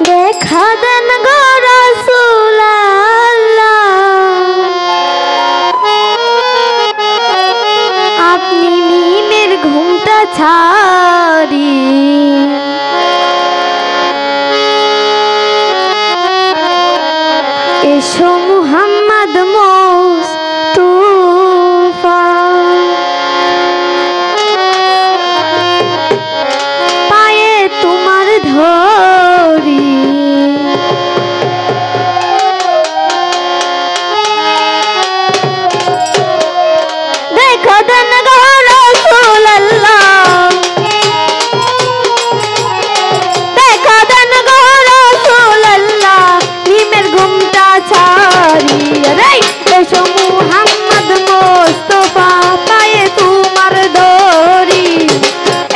দেখা দেন গো রাসূল আল্লাহ, আপনি মিমের ঘুমটা ছাড়ি এসো মুহাম্মদ মুস্তাফা, পায়ে তোমার ধরি দেখা দেন গো রাসূল আল্লাহ, দেখা দেন গো রাসূল আল্লাহ, মিমের ঘুমটা ছাড়ি রে এসো মুহাম্মদ মুস্তাফা, পায়ে তোমার ধরি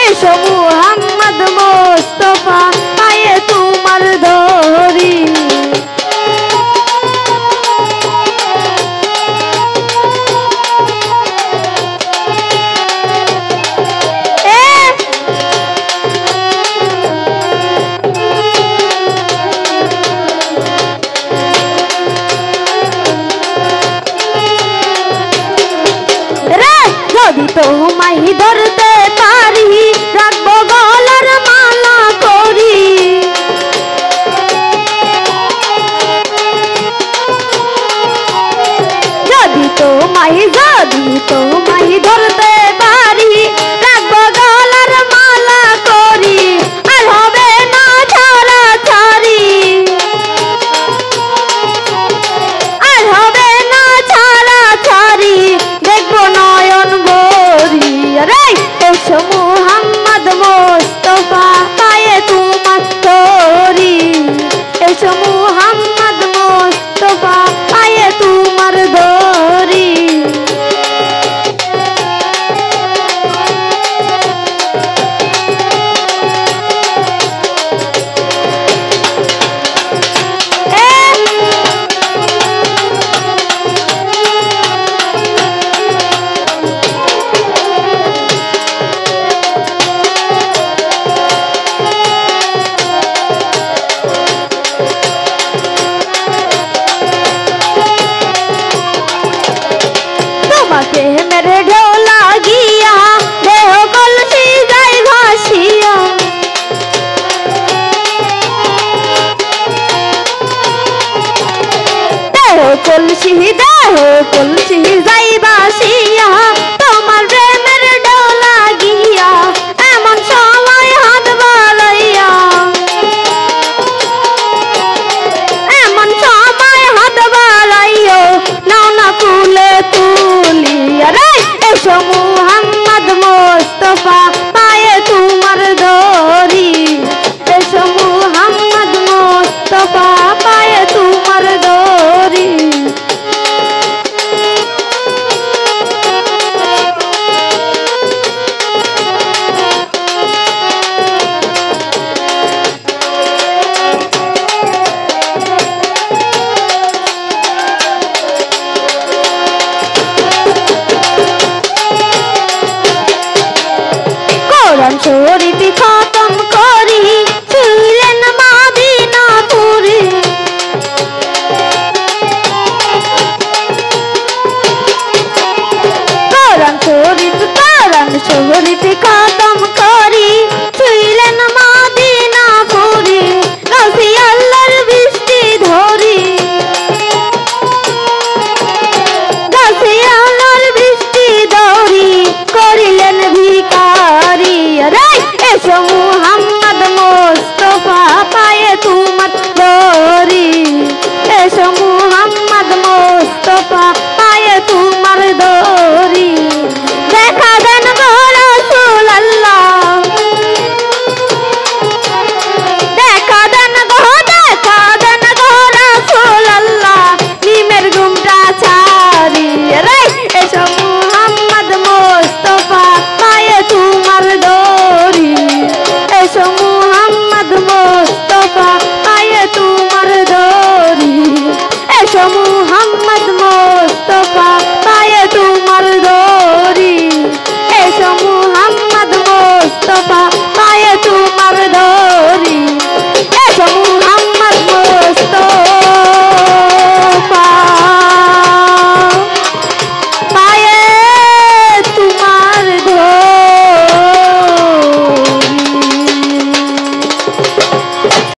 এসো মুহাম্মদ মুস্তাফা, পায়ে তোমার ধরি যদি তোমায় ধরতে পারি রাখবো গলার মালা করি, যদি তোমায় ধরতে পারি রাখবো গলার মালা করি, আর হবে না ছাড়া ছাড়ি, আর হবে না ছাড়া ছাড়ি, দেখবো নয়ন ভরি রে এসো মুহাম্মদ মুস্তাফা, পায়ে তোমার ধরি এসো মুহাম্মদ মুস্তাফা, পায়ে তোমার ধরি তোমাকে মেরে ঢেউ লাগিয়া দেহ কলসি যায় ভাসিয়া, দেহ কলসি